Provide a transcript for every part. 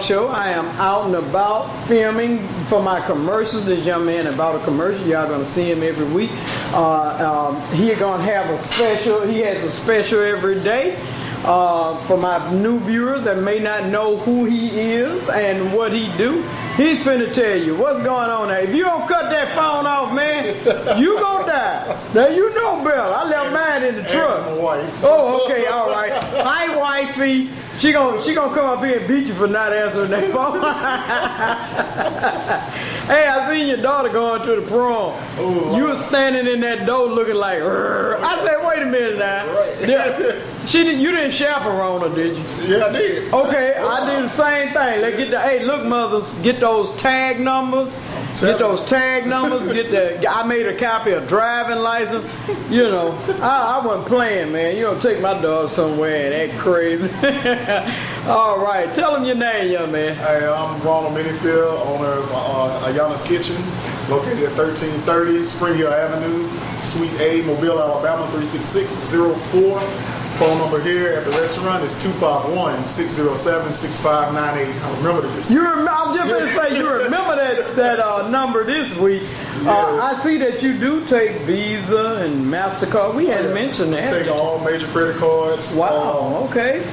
Show. I am out and about filming for my commercials. This young man about a commercial. Y'all gonna see him every week. He gonna have a special. He has a special every day. For my new viewers that may not know who he is and what he do, he's finna tell you what's going on there. If you don't cut that phone off, man, you gonna die. Now you know better. I left mine in the truck. My wife. Oh, okay, all right. Hi, wifey. She gonna come up here and beat you for not answering that phone. Hey, I seen your daughter going to the prom. Ooh, you was standing in that door looking like. I said, wait a minute now. Right. You didn't chaperone her, did you? Yeah, I did. Okay, I did the same thing. Let's get the. Hey, look, mothers, get those tag numbers. Get those tag numbers. I made a copy of driving license. You know, I wasn't playing, man. You don't take my dog somewhere and act crazy. All right, tell them your name, young man. Hey, I'm Ronald Minifield, owner of AYUNAH'S Kitchen, located at 1330 Spring Hill Avenue, Suite A, Mobile, Alabama 36604. Phone number here at the restaurant is 251-607-6598. I remember this. I'm just going to say, you remember that number this week. I see that you do take Visa and MasterCard. We hadn't mentioned that. Take all major credit cards. Wow, okay.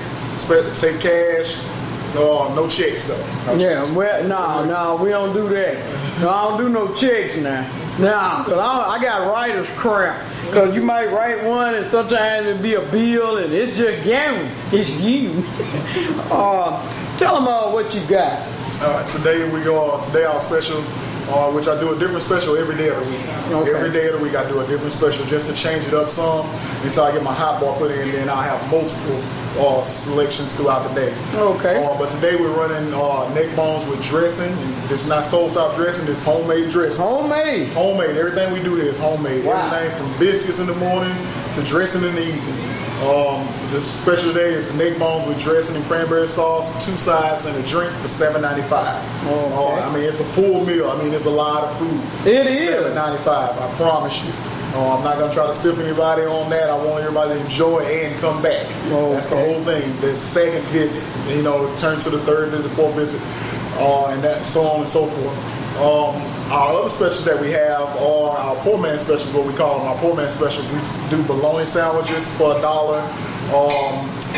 Take cash. No checks, though. No checks. Well, no, we don't do that. No, I don't do no checks now. Nah, because I got writer's cramp. Because you might write one and sometimes it'll be a bill and it's just gambling. It's you. Tell them what you got. Today our special, which I do a different special every day of the week. Okay. Every day of the week I do a different special just to change it up some until I get my hot bar put in. Then I'll have multiple selections throughout the day. Okay. But today we're running neck bones with dressing. This is not stovetop dressing. This is homemade dressing. Homemade. Homemade. Everything we do here is homemade. Wow. Everything from biscuits in the morning to dressing in the evening. The special today is the neck bones with dressing and cranberry sauce, 2 sides and a drink for $7.95. Okay. I mean, it's a full meal. I mean, it's a lot of food. It is. $7.95. I promise you. I'm not gonna try to stiff anybody on that. I want everybody to enjoy it and come back. Okay. That's the whole thing. The second visit, it turns to the third visit, fourth visit, and that so on and so forth. Our other specials that we have are our poor man specials, what we call them. Our poor man specials, we do bologna sandwiches for $1.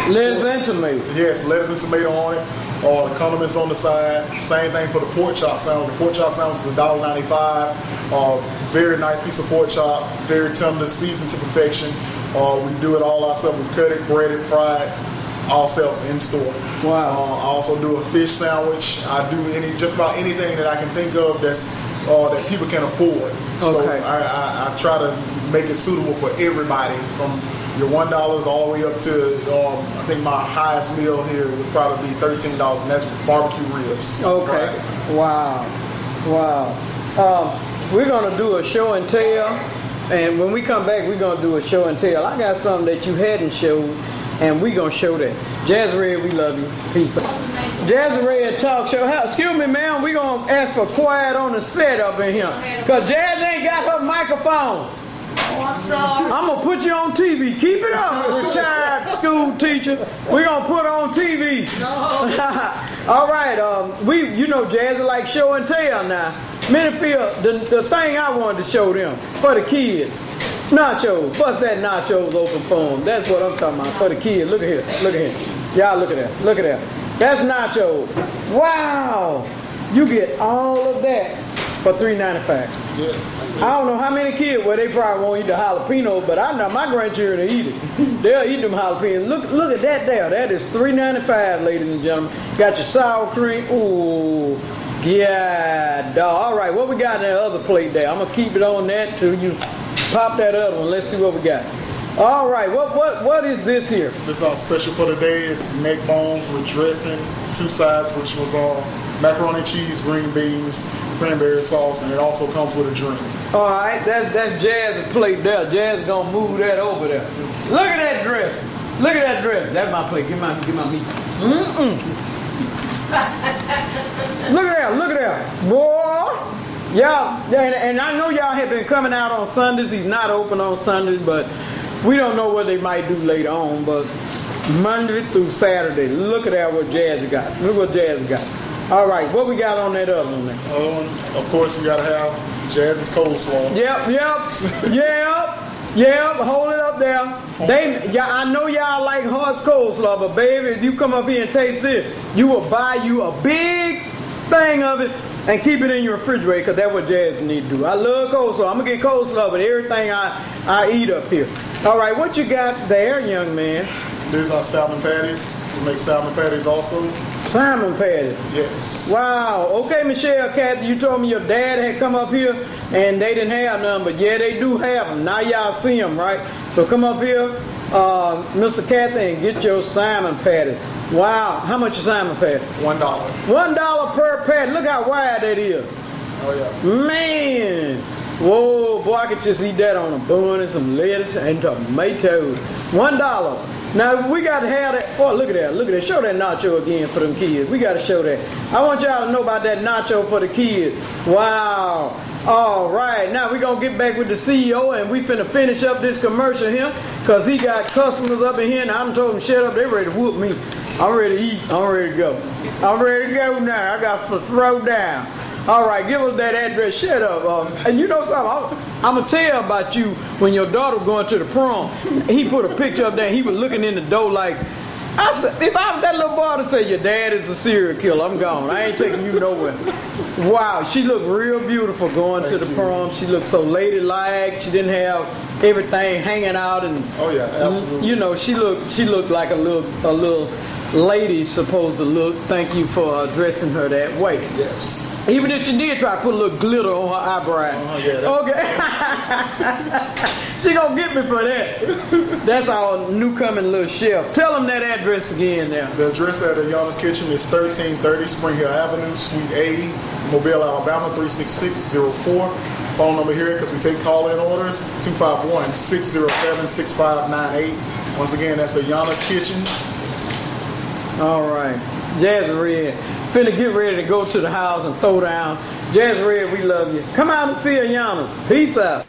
Lettuce and tomato. Yes, lettuce and tomato on it. The condiments on the side. Same thing for the pork chop sandwich. The pork chop sandwich is $1.95. Very nice piece of pork chop, very tender, seasoned to perfection. We do it all ourselves. We cut it, bread it, fry it, ourselves in store. Wow. I also do a fish sandwich. I do just about anything that I can think of that people can afford. So Okay. I try to make it suitable for everybody, from your $1 all the way up to I think my highest meal here would probably be $13, and that's barbecue ribs. Okay. Friday. Wow. We're gonna do a show and tell, and when we come back, we're gonna do a show and tell. I got something that you hadn't showed, and we're gonna show that. Jazzy Red, we love you. Peace out. Jazzy Red Talk Show. Excuse me, ma'am. We're gonna ask for quiet on the set up in here, cause Jazz ain't got her microphone. Oh, I'm sorry. I'm gonna put you on TV. Keep it up, retired school teacher. We're gonna put her on TV. No. All right. Jazzy like show and tell now. Minifield, the thing I wanted to show them for the kids. Nachos. Bust that nachos open for them. That's what I'm talking about for the kids. Look at here. Y'all look at that. Look at that. That's nachos. Wow. You get all of that for $3.95. Yes. I don't know how many kids, they probably won't eat the jalapeno, but I know my grandchildren eat it. They'll eat them jalapenos. Look at that there. That is $3.95, ladies and gentlemen. Got your sour cream. Ooh, yeah, dog. All right, what we got in that other plate there? I'm gonna keep it on that till you pop that other one. Let's see what we got. All right, what is this here? This is our special for today. It's neck bones with dressing, 2 sides, which was macaroni and cheese, green beans, cranberry sauce, and it also comes with a drink. All right, that's Jazz's plate there. Jazz is gonna move that over there. Look at that dress. Look at that dress. That's my plate. Give my meat. Look at that. Boy. Y'all, and I know y'all have been coming out on Sundays. He's not open on Sundays, but we don't know what they might do later on. But Monday through Saturday, look at that what Jazzy got. Look what Jazzy got. All right, what we got on that other one there? Of course, you gotta have Jazzy's coleslaw. Yep. Hold it up there. I know y'all like Hart's coleslaw, but baby, if you come up here and taste this, you will buy you a big thing of it and keep it in your refrigerator, because that's what Jazzy need to do. I love coleslaw. I'm gonna get coleslaw with everything I eat up here. All right, what you got there, young man? These are salmon patties. We make salmon patties also. Salmon patties. Yes. Wow. Okay, Michelle, Kathy, you told me your dad had come up here and they didn't have none, but yeah, they do have them. Now y'all see them, right? So come up here, Mr. Kathy, and get your salmon patty. Wow. How much is salmon patty? $1. $1 per patty. Look how wide that is. Oh yeah. Man. Whoa, boy, I could just eat that on a bun and some lettuce and tomatoes. $1. Now, we got to have that. Oh, look at that. Show that nacho again for them kids. We got to show that. I want y'all to know about that nacho for the kids. Wow. All right. Now, we're going to get back with the CEO, and we finna finish up this commercial here, because he got customers up in here, and I'm told them, shut up. They ready to whoop me. I'm ready to eat. I'm ready to go. I'm ready to go now. I got to throw down. All right, give us that address. Shut up. And you know something? I'm going to tell you about you when your daughter was going to the prom. He put a picture up there, and he was looking in the door like, I said, if I was that little boy to say, your dad is a serial killer, I'm gone. I ain't taking you nowhere. Wow, she looked real beautiful going to the prom. She looked so ladylike. She didn't have everything hanging out. And oh, yeah, absolutely. You know, she looked like a little lady supposed to look. Thank you for dressing her that way. Yes. Even if she did try to put a little glitter on her eyebrow. Yeah, okay. She gonna get me for that. That's our new coming little chef. Tell them that address again now. The address at AYUNAH'S Kitchen is 1330 Spring Hill Avenue, Suite 80, Mobile, Alabama 36604. Phone number here, because we take call-in orders, 251-607-6598. Once again, that's AYUNAH'S Kitchen. All right. Jazzy Red. Finna get ready to go to the house and throw down. Jazzy Red, we love you. Come out and see AYUNAH'S. Peace out.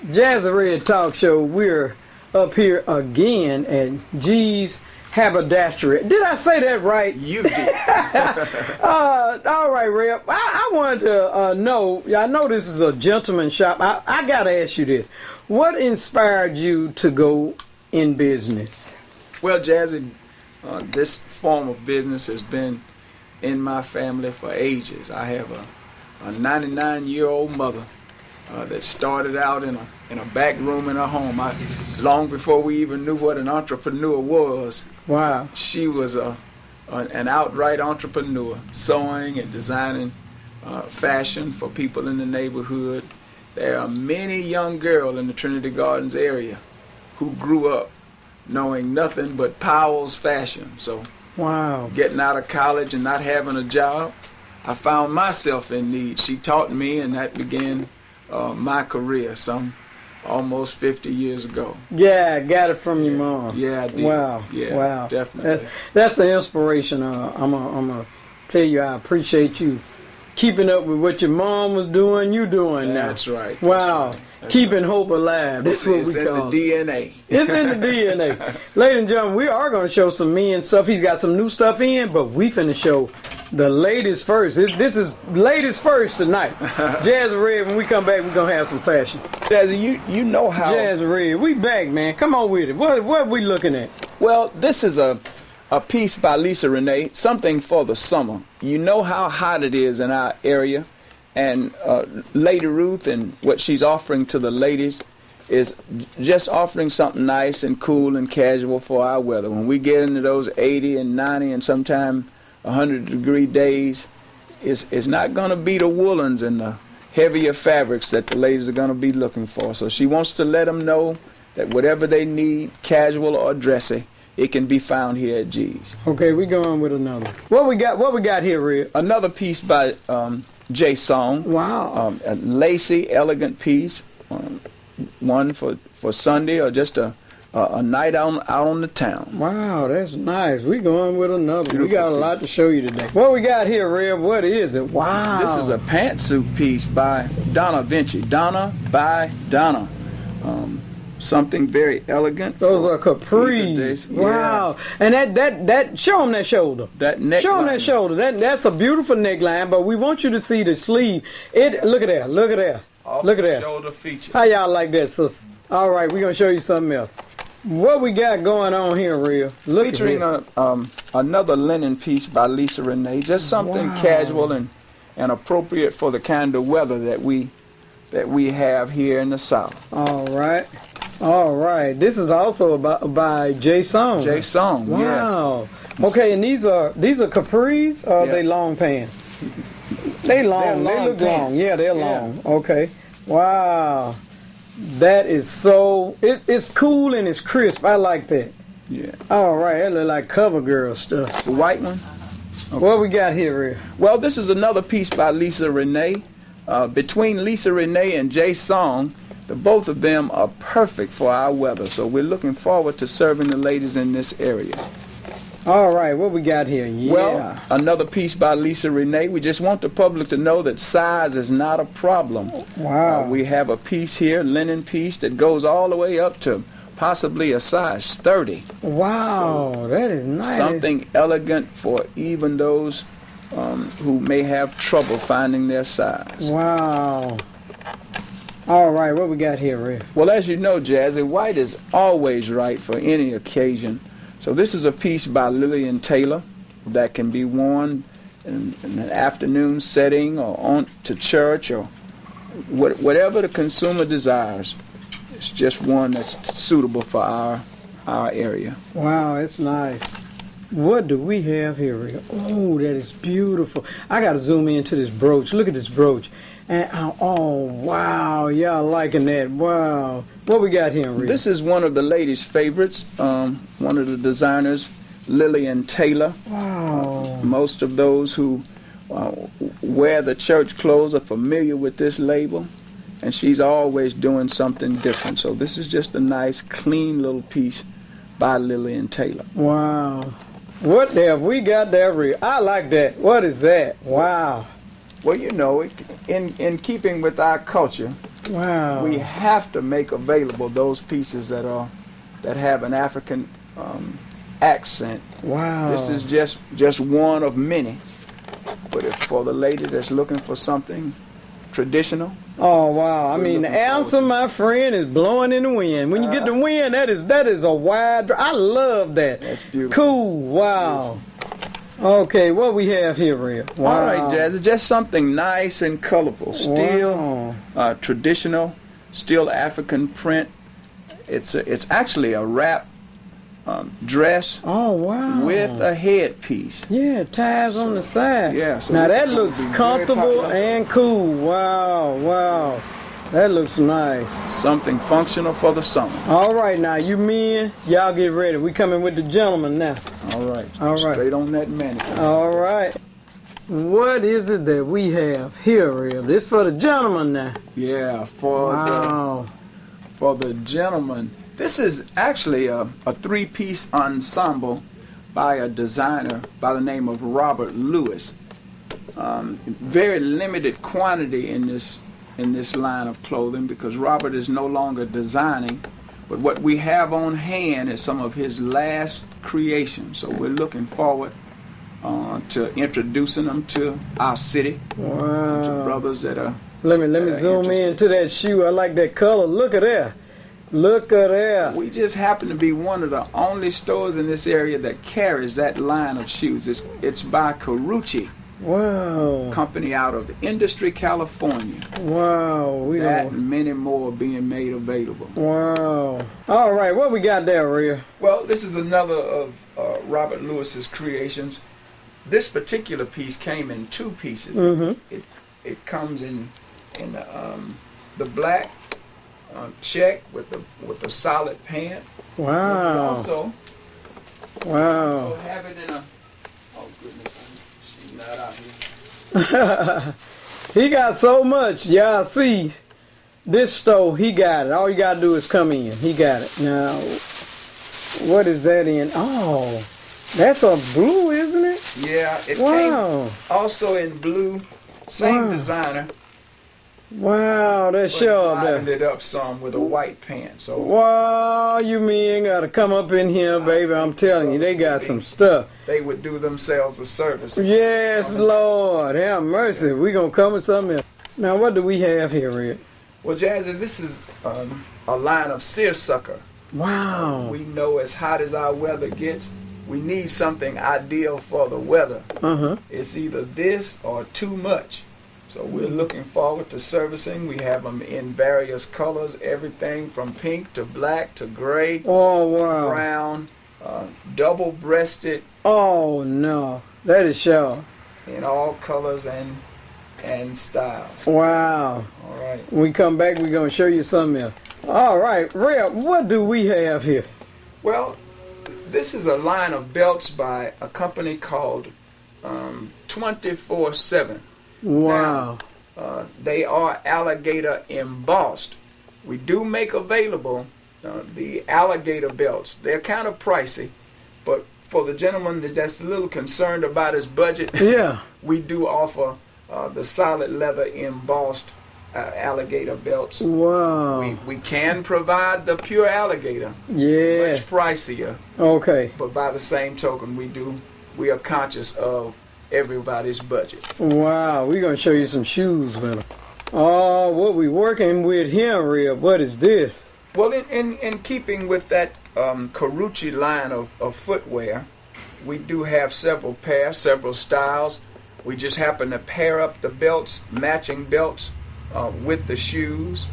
Jazzy Red Talk Show. We're up here again at G's Haberdashery. Did I say that right? You did. All right, Reb. I wanted to know, I know this is a gentleman's shop. I got to ask you this. What inspired you to go in business? Well, Jazzy, this form of business has been in my family for ages. I have a 99-year-old mother that started out in a back room in her home. Long before we even knew what an entrepreneur was. Wow. She was an outright entrepreneur, sewing and designing fashion for people in the neighborhood. There are many young girls in the Trinity Gardens area who grew up knowing nothing but Powell's fashion. So wow. Getting out of college and not having a job, I found myself in need. She taught me, and that began my career some almost 50 years ago. Yeah, I got it from your mom. Yeah, I did. Wow. Yeah, wow. Definitely. That's an inspiration. I'm gonna tell you, I appreciate you keeping up with what your mom was doing, you doing now. That's right. Wow. That's Keeping hope alive. That's what we call it. It's in the DNA. It's in the DNA. Ladies and gentlemen, we are going to show some men stuff. He's got some new stuff in, but we finna show the ladies first. This is ladies first tonight. Jazzy Red, when we come back, we're going to have some fashions. Jazzy, you know how... Jazzy Red, we back, man. Come on with it. What are we looking at? Well, this is a piece by Lisa Renee, something for the summer. You know how hot it is in our area. And Lady Ruth and what she's offering to the ladies is just offering something nice and cool and casual for our weather. When we get into those 80 and 90 and sometimes 100-degree days, it's not going to be the woolens and the heavier fabrics that the ladies are going to be looking for. So she wants to let them know that whatever they need, casual or dressy, it can be found here at G's. Okay, we going with another. What we got here, Red? Another piece by J. Song. Wow. A lacy, elegant piece. One for Sunday or just a night out on the town. Wow, that's nice. We going with another. Beautiful we got a lot to show you today. What we got here, Red? What is it? Wow. This is a pantsuit piece by Donna Vinci. Donna by Donna. something very elegant. Those for are capris. either days. Wow. And that show them that shoulder. That neckline. Show them that shoulder. That's a beautiful neckline, but we want you to see the sleeve. Look at that. Look at that. Off Look at the that. shoulder feature. How y'all like that, sister? All right, we're going to show you something else. What we got going on here, Real? Look Featuring at another linen piece by Lisa Renee. Just something casual and appropriate for the kind of weather that we have here in the South. All right. All right. This is also by Jay Song. Jay Song, wow. Yes. Okay, and these are capris or are they long pants? They long. They look long. Yeah, they're long. Okay. Wow. That is so. It's cool and it's crisp. I like that. Yeah. All right. That look like cover girl stuff. The white one. Okay. What we got here, Rick? Well, this is another piece by Lisa Renee. Between Lisa Renee and Jay Song, the both of them are perfect for our weather. So we're looking forward to serving the ladies in this area. All right, what we got here? Yeah. Well, another piece by Lisa Renee. We just want the public to know that size is not a problem. Wow. We have a piece here, linen piece, that goes all the way up to possibly a size 30. Wow, so that is nice. Something elegant for even those who may have trouble finding their size. Wow. All right, what we got here, Rick? Well, as you know, Jazzy, white is always right for any occasion. So this is a piece by Lillian Tailor that can be worn in an afternoon setting or on to church or whatever the consumer desires. It's just one that's suitable for our area. Wow, it's nice. What do we have here, Rick? Oh, that is beautiful. I got to zoom into this brooch. Look at this brooch. And oh, wow, y'all liking that. Wow. What we got here, Rick? This is one of the ladies' favorites, one of the designers, Lillian Tailor. Wow. Most of those who wear the church clothes are familiar with this label, and she's always doing something different. So this is just a nice, clean little piece by Lillian Tailor. Wow. What have we got there, Rick? I like that. What is that? Wow. Well, you know, in keeping with our culture, wow, we have to make available those pieces that have an African accent. Wow. This is just one of many. But if for the lady that's looking for something traditional. Oh wow! I mean, the answer, my friend, is blowing in the wind. When you get the wind, that is a wide. I love that. That's beautiful. Cool. Wow. Beautiful. Okay, what we have here, Red? Wow. All right, Jazzy, just something nice and colorful. Still traditional, still African print. It's actually a wrap dress. Oh wow! With a headpiece. Yeah, ties on the side. Yeah. So now that looks comfortable and cool. Wow, wow. That looks nice. Something functional for the summer. All right, now you men, y'all get ready. We coming with the gentleman now. All right. All right. Straight on that mannequin. All right. What is it that we have here, Real? This for the gentleman now. Yeah, for the gentleman. This is actually a three-piece ensemble by a designer by the name of Robert Lewis. Very limited quantity in this line of clothing because Robert is no longer designing, but what we have on hand is some of his last creations. So we're looking forward to introducing them to our city. Wow. To brothers that are. Let me zoom into that shoe. I like that color. Look at that. Look at that. We just happen to be one of the only stores in this area that carries that line of shoes. It's by Carucci. Wow. Company out of Industry, California. Wow. And many more being made available. Wow. All right, what we got there, Rhea? Well, this is another of Robert Lewis's creations. This particular piece came in two pieces. Mm-hmm. It comes in the black check with the solid pant. Wow. Also have it in a. Oh goodness. Not out here. He got so much. Y'all see this store, he got it. All you gotta do is come in. He got it. Now what is that in? Oh, that's a blue, isn't it? Yeah, it came also in blue. Same designer. Wow, that's sure Livened there. it up some with a white pant. So Wow, you mean gotta come up in here, baby. I'm telling you, they got some stuff. they would do themselves a service. Yes, Lord, have mercy. We gonna come with something else. Now, what do we have here, Red? Well, Jazzy, this is a line of seersucker. Wow. We know as hot as our weather gets, we need something ideal for the weather. Uh-huh. It's either this or too much. So we're looking forward to servicing. We have them in various colors, everything from pink to black to gray, Oh, wow. brown, double-breasted, Oh, no. That is sure. in all colors and styles. Wow. All right. When we come back, we're gonna show you something else. All right, Red, what do we have here? Well, this is a line of belts by a company called 24/7. Wow. They are alligator embossed. We do make available the alligator belts. They're kind of pricey, but for the gentleman that's a little concerned about his budget, Yeah. we do offer the solid leather embossed alligator belts. Wow. We can provide the pure alligator, Yeah. much pricier, Okay. but by the same token, we are conscious of everybody's budget. Wow. We're gonna show you some shoes with them. Oh, what we working with here, Red? What is this? Well, in keeping with that Carucci line of footwear, we do have several pairs, several styles. We just happen to pair up the belts, matching belts, with the shoes.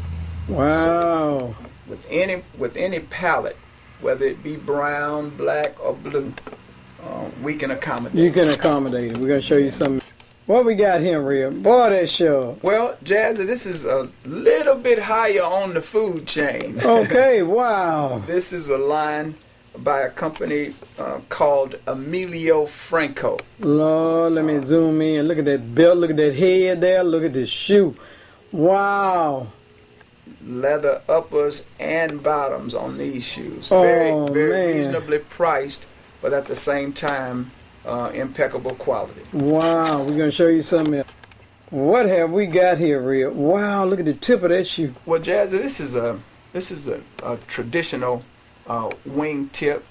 Wow. With any palette, whether it be brown, black, or blue, we can accommodate. You can accommodate it. We're gonna show you something. What we got here, Red? Boy, that's sure. Well, Jazzy, this is a little bit higher on the food chain. Okay. Wow. This is a line by a company called Emilio Franco. Lord, let me zoom in. Look at that belt. Look at that head there. Look at this shoe. Wow. Leather uppers and bottoms on these shoes. Oh, Very man. reasonably priced, but at the same time, impeccable quality. Wow. We're going to show you something else. What have we got here, Red? Wow. Look at the tip of that shoe. Well, Jazzy, this is a traditional wingtip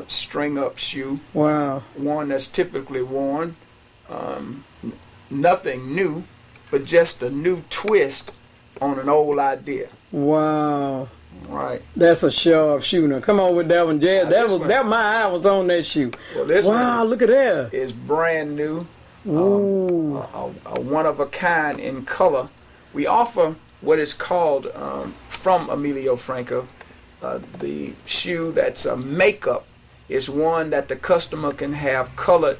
string-up shoe, Wow. one that's typically worn. Nothing new, but just a new twist on an old idea. Wow. Right. That's a sharp shoe. Now, come on with that one, Jazz. Now, this one- My eye was on that shoe. Well, this Wow. one Look at that. is brand new. Ooh. A one of a kind in color. We offer what is called from Emilio Franco, the shoe that's a makeup. Is one that the customer can have colored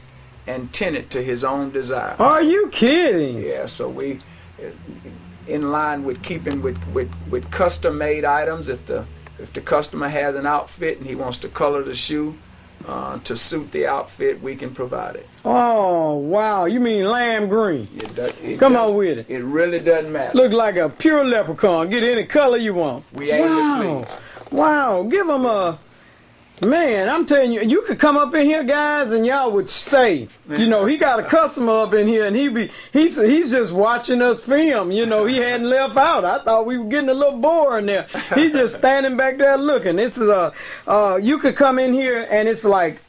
and tinted to his own desire. Are you kidding? Yeah, so we in line with keeping with custom made items. If the customer has an outfit and he wants to color the shoe to suit the outfit, we can provide it. Oh, wow. You mean lime green? Come on with it. It really doesn't matter. Look like a pure leprechaun. Get any color you want. We aim to please. Wow. Give them a... Man, I'm telling you, you could come up in here, guys, and y'all would stay. You know, he got a customer up in here, and he's just watching us film. You know, he hadn't left out. I thought we were getting a little bored in there. He's just standing back there looking. This is you could come in here, and it's like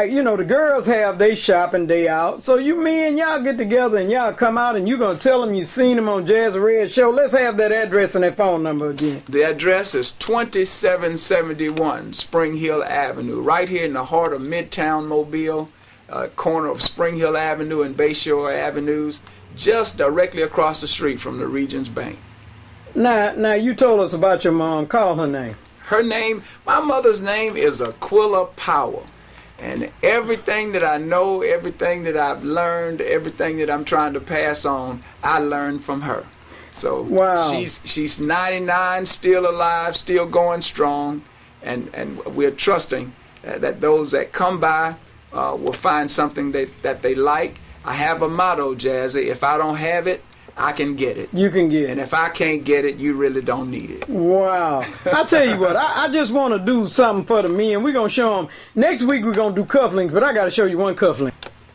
you know, the girls have they shopping day out. So me and y'all get together, and y'all come out, and you're gonna tell them you seen them on Jazz Red Show. Let's have that address and that phone number again. The address is 2771 Spring Hill Avenue, right here in the heart of Midtown Mobile, corner of Spring Hill Avenue and Bayshore Avenues, just directly across the street from the Regions Bank. Now you told us about your mom. Call her name. Her name, my mother's name is Aquila Power. And everything that I know, everything that I've learned, everything that I'm trying to pass on, I learned from her. So wow. She's 99, still alive, still going strong, and we're trusting that those that come by will find something that they like. I have a motto, Jazzy: if I don't have it, I can get it. You can get it. And if I can't get it, you really don't need it. Wow. I tell you what, I just want to do something for the men. We're going to show them. Next week we're going to do cufflinks, but I got to show you one cufflink.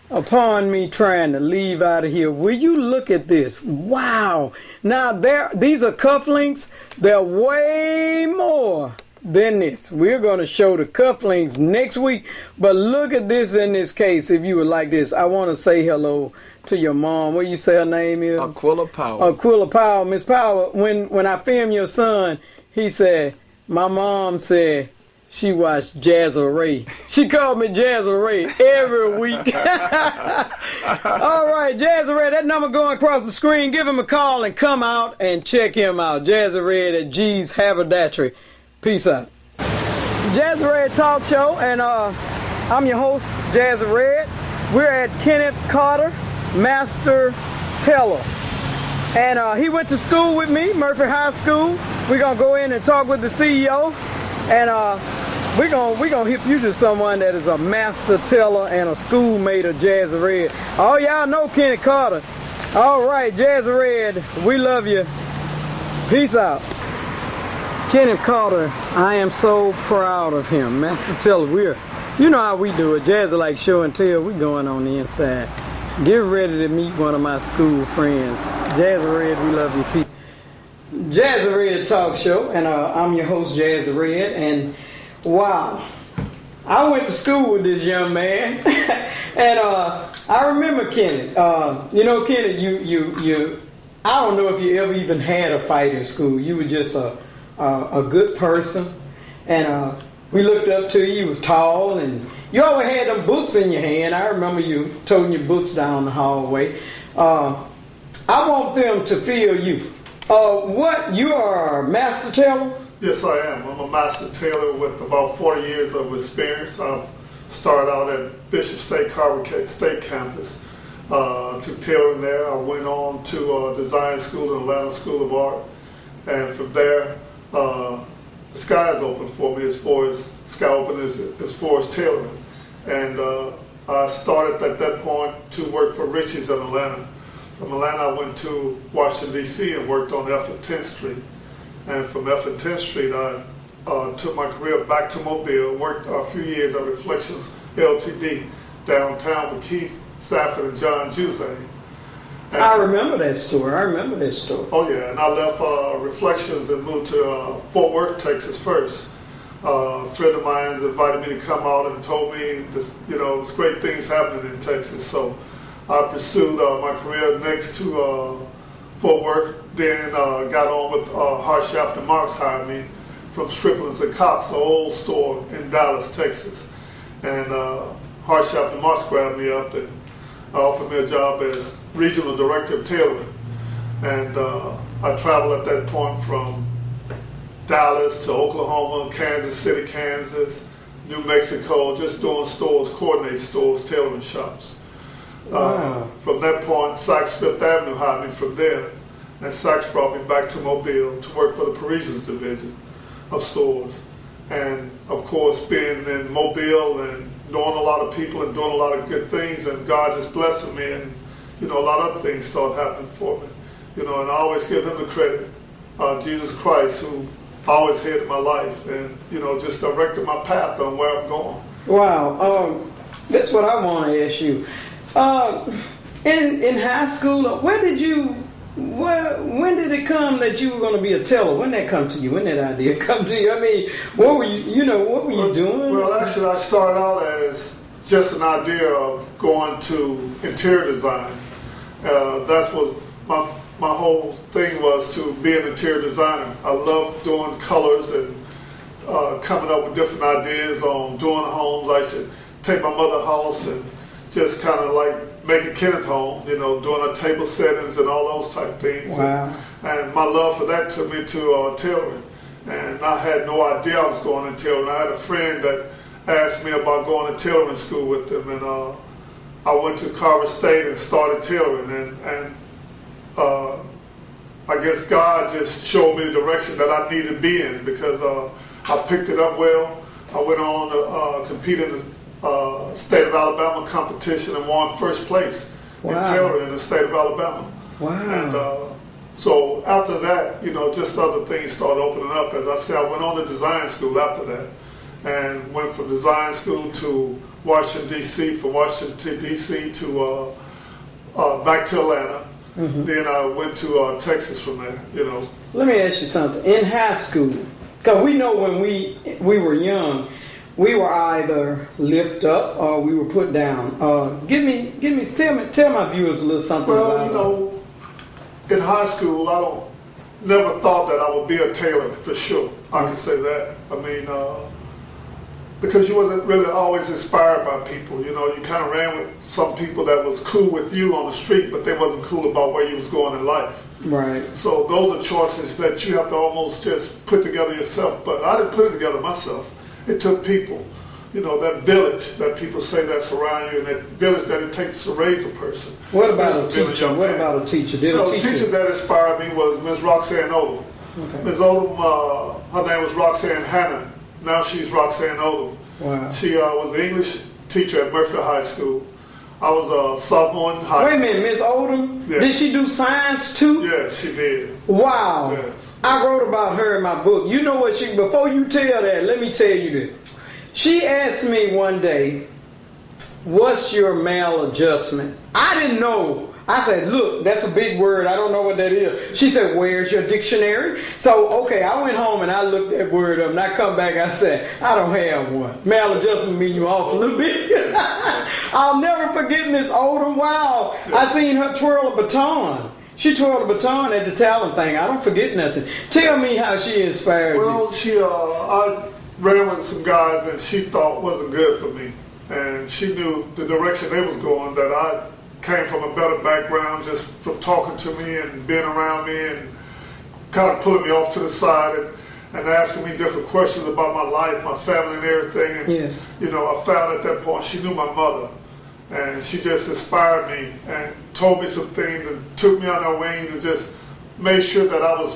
upon me trying to leave out of here. Will you look at this? Wow. Now, these are cufflinks. They're way more than this. We're going to show the cufflinks next week. But look at this in this case, if you would like this. I want to say hello to your mom. What you say her name is? Aquila Powell. Aquila Powell. Miss Powell, when I filmed your son, he said, my mom said she watched Jazzy Ray. She called me Jazzy Ray every week. All right, Jazzy Ray, that number going across the screen. Give him a call and come out and check him out. Jazzy Ray at G's Haberdashery. Peace out. Jazzy Red Talk Show, and I'm your host, Jazzy Red. We're at Kenneth Carter Master Tailor, and he went to school with me, Murphy High School. We're gonna go in and talk with the CEO, and we're gonna hip you to someone that is a master tailor and a schoolmate of Jazzy Red. Oh, y'all know Kenneth Carter. All right, Jazzy Red, we love you. Peace out. Kenneth Carter, I am so proud of him. Master Tailor, you know how we do it. Jazzy like show and tell, we going on the inside. Get ready to meet one of my school friends. Jazzy Red, we love you, Pete. Jazzy Red Talk Show, and I'm your host, Jazzy Red, and wow, I went to school with this young man, and I remember Kenneth. You know, Kenneth, you, I don't know if you ever even had a fight in school. You were just a good person, and we looked up to you. You were tall, and you always had them books in your hand. I remember you toting your books down the hallway. I want them to feel you. What, you are a master tailor? Yes, I am. I'm a master tailor with about 40 years of experience. I've started out at Bishop State Carver State Campus, took tailoring there. I went on to design school in Atlanta School of Art, and from there, the sky is open for me as far as tailoring. And I started at that point to work for Richie's in Atlanta. From Atlanta, I went to Washington, D.C. and worked on F and 10th Street. And from F and 10th Street, I took my career back to Mobile, worked a few years at Reflections LTD downtown with Keith Safford and John Juzay. I remember that story. Oh yeah, and I left Reflections and moved to Fort Worth, Texas first. A friend of mine invited me to come out and told me, there's great things happening in Texas. So I pursued my career next to Fort Worth. Then got on with Harshaft and Marks hired me from Strickland's and Cox, the old store in Dallas, Texas. And Harshaft and Marks grabbed me up and offered me a job as regional director of tailoring. And I traveled at that point from Dallas to Oklahoma, Kansas City, Kansas, New Mexico, just doing stores, coordinate stores, tailoring shops. Wow. From that point, Saks Fifth Avenue hired me from there. And Saks brought me back to Mobile to work for the Parisians division of stores. And of course, being in Mobile and knowing a lot of people and doing a lot of good things, and God just blessing me, and a lot of other things start happening for me. And I always give him the credit, Jesus Christ, who always headed my life and just directed my path on where I'm going. Wow. That's what I want to ask you. In high school, when did it come that you were going to be a tailor? When did that come to you? When did that idea come to you? I mean, what were you doing? Well, actually, I started out as just an idea of going to interior design. That's what my whole thing was, to be an interior designer. I love doing colors and coming up with different ideas on doing homes. I should take my mother's house and just kind of like make a Kenneth home, doing a table settings and all those type things. Wow. And my love for that took me to tailoring. And I had no idea I was going to tailoring. I had a friend that asked me about going to tailoring school with them, and I went to Carver State and started tailoring. And I guess God just showed me the direction that I needed to be in, because I picked it up well. I went on to compete in the state of Alabama competition and won first place in tailoring in the state of Alabama. Wow. And so after that, just other things started opening up. As I said, I went on to design school after that, and went from design school to Washington, D.C., from Washington, D.C. to back to Atlanta. Then I went to Texas from there, you know. Let me ask you something. In high school, because we know when we were young, we were either lift up or we were put down. Tell my viewers a little something Well, about you know, in high school, I never thought that I would be a tailor for sure. I can say that. I mean, because you wasn't really always inspired by people. You know, you kind of ran with some people that was cool with you on the street, but they wasn't cool about where you was going in life. Right. So those are choices that you have to almost just put together yourself. But I didn't put it together myself. It took people. You know, that village that people say that's around you, and that village that it takes to raise a person. What about a Especially teacher? What about a teacher? Did a the teacher? teacher that inspired me was Ms. Roxanne Odom. Okay. Ms. Odom, her name was Roxanne Hannon. Now she's Roxanne Odom. Wow. She was an English teacher at Murphy High School. I was a sophomore in high Wait a school. minute, Miss Odom? Yeah. Did she do science too? Yes, she did. Wow. Yes. I wrote about her in my book. You know what before you tell that, let me tell you this. She asked me one day, what's your maladjustment? I didn't know. I said, look, that's a big word. I don't know what that is. She said, where's your dictionary? So, okay, I went home and I looked that word up and I come back, I said, I don't have one. Maladjustment mean you off a little bit. I'll never forget Miss Odom. Wow. I seen her twirl a baton. She twirled a baton at the talent thing. I don't forget nothing. Tell me how she inspired you. Well, I ran with some guys that she thought wasn't good for me. And she knew the direction they was going, that I came from a better background just from talking to me and being around me and kind of pulling me off to the side and asking me different questions about my life, my family and everything. And, Yes. you know, I found at that point she knew my mother. And she just inspired me and told me some things and took me on her wings and just made sure that I was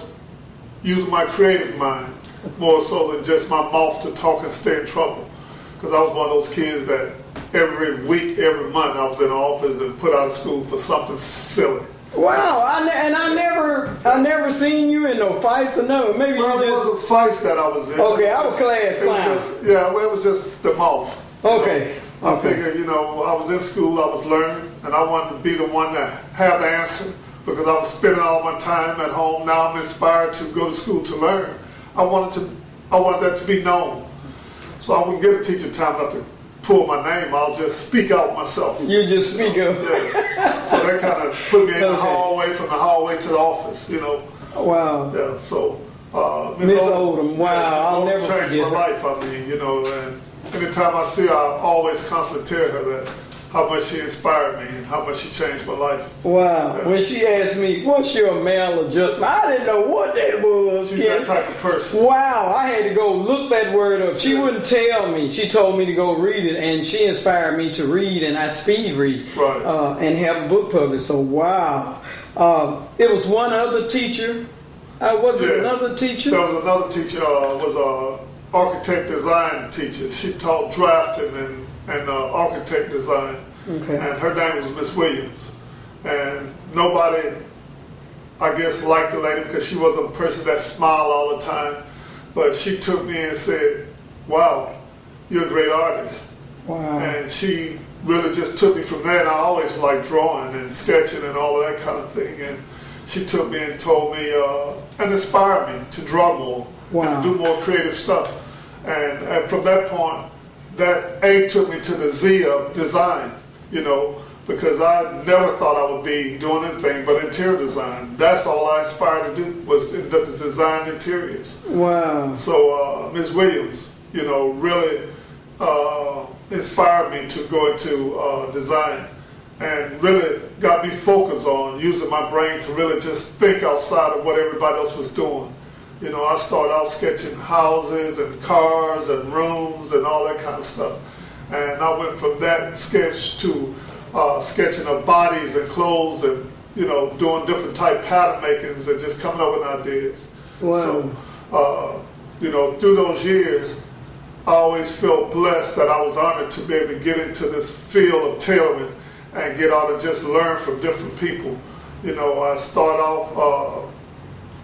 using my creative mind more so than just my mouth to talk and stay in trouble. Because I was one of those kids that every week, every month, I was in the office and put out of school for something silly. Wow, I never seen you in no fights or nothing. Maybe Well, you it just... wasn't fights that I was in. Okay, I was class It was clown. it was just the mouth. Okay. I figured, you know, I was in school, I was learning, and I wanted to be the one to have the answer because I was spending all my time at home. Now I'm inspired to go to school to learn. I wanted that to be known. So I wouldn't give a teacher time enough to pull my name. I'll just speak out myself. You just speak up. Yes. So that kind of put me in the Okay. hallway, from the hallway to the office, you know. Wow. Yeah, so Miss Odom, wow, I'll never changed forget my her. life. I mean, you know, and anytime I see her, I always constantly tell her that how much she inspired me and how much she changed my life. Wow. Yeah. When she asked me, what's your maladjustment? I didn't know what that was. She's Ken. that type of person. Wow, I had to go look that word up. She wouldn't tell me. She told me to go read it, and she inspired me to read, and I speed read Right. and have a book published. So, wow. It was one other teacher. Was it Yes. another teacher? There was another teacher, was a architect design teacher. She taught drafting and architect design. Okay. And her name was Miss Williams. And nobody, I guess, liked the lady because she wasn't a person that smiled all the time. But she took me and said, wow, you're a great artist. Wow. And she really just took me from there. And I always liked drawing and sketching and all of that kind of thing. And she took me and told me and inspired me to draw more Wow. and do more creative stuff. And from that point, that A took me to the Z of design, you know, because I never thought I would be doing anything but interior design. That's all I aspired to do, was to design interiors. Wow. So Ms. Williams, you know, really inspired me to go into design and really got me focused on using my brain to really just think outside of what everybody else was doing. You know, I started out sketching houses and cars and rooms and all that kind of stuff. And I went from that sketch to sketching of bodies and clothes and, you know, doing different type pattern makings and just coming up with ideas. Wow. So, you know, through those years, I always felt blessed that I was honored to be able to get into this field of tailoring and get out and just learn from different people. You know, I started off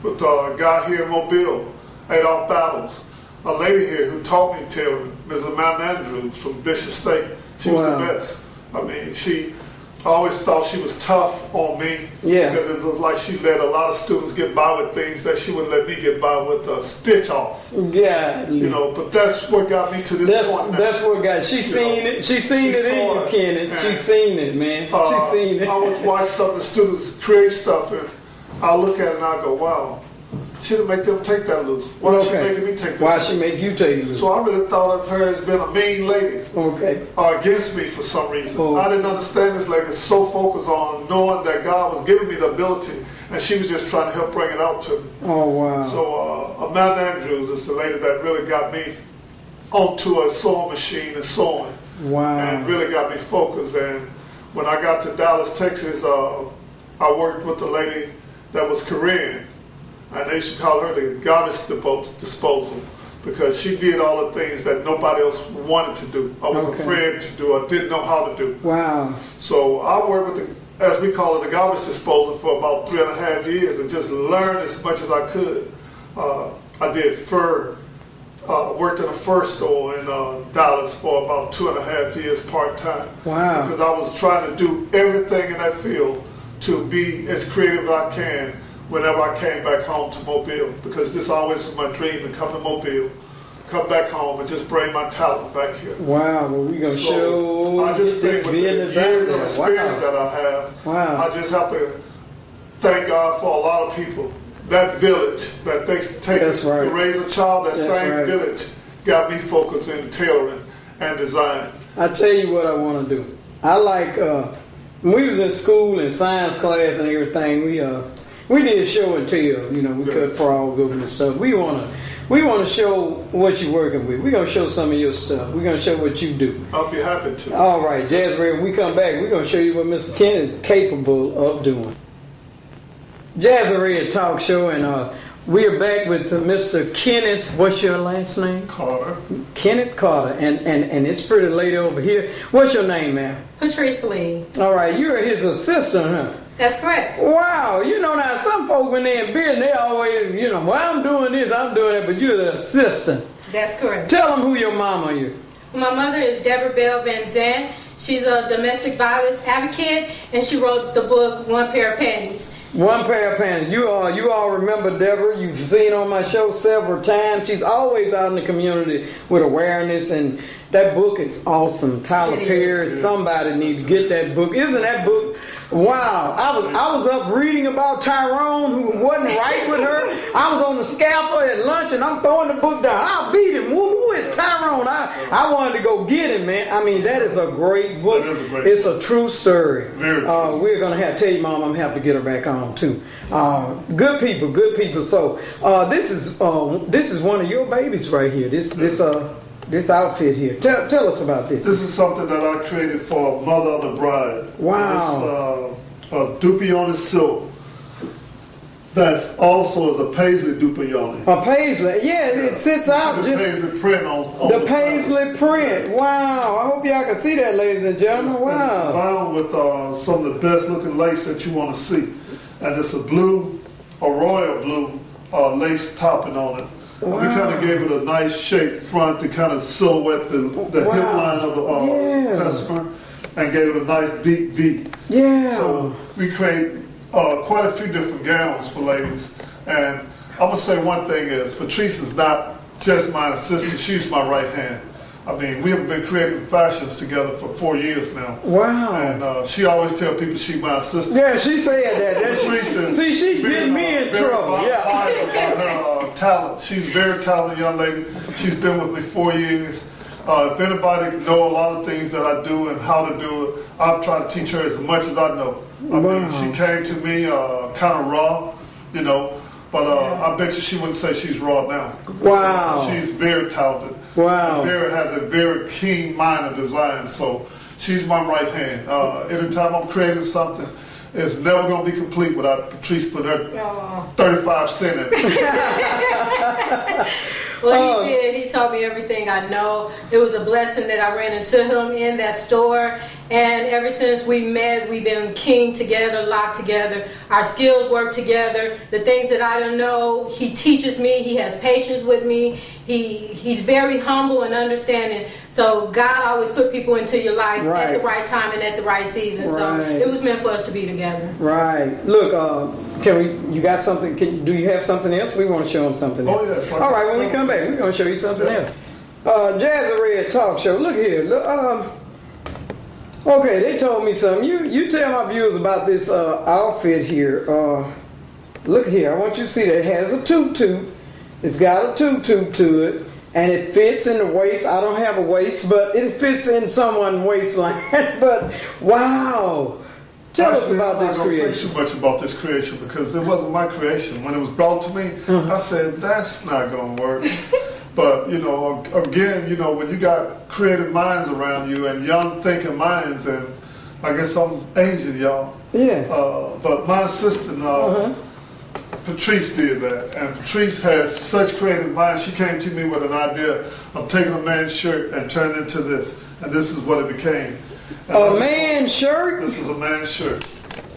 with a guy here in Mobile, Adolph Battles, a lady here who taught me tailoring, Ms. Amanda Andrews from Bishop State. She was the best. I mean, I always thought she was tough on me. Yeah. Because it was like she let a lot of students get by with things that she wouldn't let me get by with a stitch off. Yeah. You know, but that's what got me to this point now. That's what got. She seen it. She seen it in you, Kenneth. She seen it, man. She seen it. I would watch some of the students create stuff, and I'll look at it and I'll go, wow. She didn't make them take that loose. Why is she making me take this? Why she make you take it loose? So I really thought of her as being a mean lady. Okay. Against me for some reason. Oh. I didn't understand this lady so focused on knowing that God was giving me the ability, and she was just trying to help bring it out to me. Oh, wow. So Amanda Andrews is the lady that really got me onto a sewing machine and sewing. Wow. And really got me focused. And when I got to Dallas, Texas, I worked with a lady that was Korean. And they used to call her the garbage disposal because she did all the things that nobody else wanted to do. I was afraid to do. I didn't know how to do. Wow. So I worked with as we call it, the garbage disposal for about 3.5 years and just learned as much as I could. I did fur, worked in a fur store in Dallas for about 2.5 years part-time. Wow. Because I was trying to do everything in that field to be as creative as I can whenever I came back home to Mobile, because this always was my dream to come to Mobile, come back home and just bring my talent back here. Wow, well we're going to show I just think with the years of experience that I have, I just have to thank God for a lot of people. That village that takes to raise a child, that same village got me focused in tailoring and design. I tell you what I want to do. I like, when we was in school in science class and everything, we did show and tell, you know, we cut frogs open and stuff. We want to show what you're working with. We're going to show some of your stuff. We're going to show what you do. I'll be happy to. All right, Jazzy, when we come back, we're going to show you what Mr. Kenneth is capable of doing. Jazzy Red Talk Show, and we are back with Mr. Kenneth. What's your last name? Carter. Kenneth Carter, and it's pretty lady over here. What's your name, ma'am? Patrice Lee. All right, you're his assistant, huh? That's correct. Wow, you know now some folk when they're in business, they always, you know, well I'm doing this, I'm doing that, but you're the assistant. That's correct. Tell them who your mama is. My mother is Deborah Bell Van Zandt. She's a domestic violence advocate, and she wrote the book One Pair of Panties. One Pair of Panties. You all remember Deborah. You've seen on my show several times. She's always out in the community with awareness, and that book is awesome. Tyler Perry, somebody needs to get that book. Isn't that book? Wow. I was up reading about Tyrone, who wasn't right with her. I was on the scaffold at lunch, and I'm throwing the book down. I'll beat him. Who is Tyrone? I wanted to go get him, man. I mean, that is a great book. That is a great It's book. A true story. Very true. We're going to tell you, Mom, I'm going to have to get her back on, too. Good people. So this is one of your babies right here. This outfit here. Tell us about this. This is something that I created for Mother of the Bride. Wow. It's a Dupioni silk. That's also is a paisley Dupioni. A paisley. Yeah, it sits out. The Just paisley print on the paisley print. Wow. I hope y'all can see that, ladies and gentlemen. Wow. It's bound with some of the best looking lace that you want to see. And it's a royal blue lace topping on it. Wow. We kind of gave it a nice shape front to kind of silhouette the hip line of the customer, and gave it a nice deep V. Yeah. So we create quite a few different gowns for ladies. And I'm going to say one thing is, Patrice is not just my assistant, she's my right hand. I mean, we have been creating fashions together for 4 years now. Wow. And she always tells people she's my assistant. Yeah, she said that. See, she's getting me in trouble. About her talent. She's a very talented young lady. She's been with me 4 years. If anybody know a lot of things that I do and how to do it, I've tried to teach her as much as I know. I mean, she came to me kind of raw, you know, but I bet you she wouldn't say she's raw now. Wow. She's very talented. Wow. And Vera has a very keen mind of design, so she's my right hand. Anytime I'm creating something, it's never going to be complete without Patrice putting her 35 cents in it. Well, he did. He taught me everything I know. It was a blessing that I ran into him in that store. And ever since we met, we've been keyed together, locked together. Our skills work together. The things that I don't know, he teaches me. He has patience with me. He's very humble and understanding. So God always put people into your life at the right time and at the right season. So it was meant for us to be together. Right. Look, you got something? Do you have something else? We want to show them something else. Oh, yeah. All right, when we come back, we're going to show you something else. Jazzy Red Talk Show. Look here. Look, okay, they told me something. You tell my viewers about this outfit here. Look here. I want you to see that it has a tutu. It's got a tutu to it. And it fits in the waist. I don't have a waist, but it fits in someone's waistline. But, wow. Tell us about this creation. I'm not going to say too much about this creation because it wasn't my creation. When it was brought to me, I said, that's not going to work. But, again, when you got creative minds around you and young thinking minds, and I guess I'm Asian, y'all. Yeah. But my assistant, Patrice did that. And Patrice has such creative minds. She came to me with an idea of taking a man's shirt and turning it into this. And this is what it became. A man's shirt? This is a man's shirt.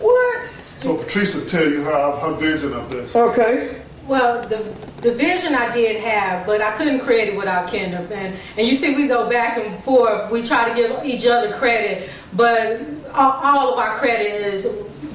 What? So Patrice will tell you her vision of this. Okay. Well, the vision I did have, but I couldn't create it without Kenneth. And you see, we go back and forth. We try to give each other credit, but all of our credit is,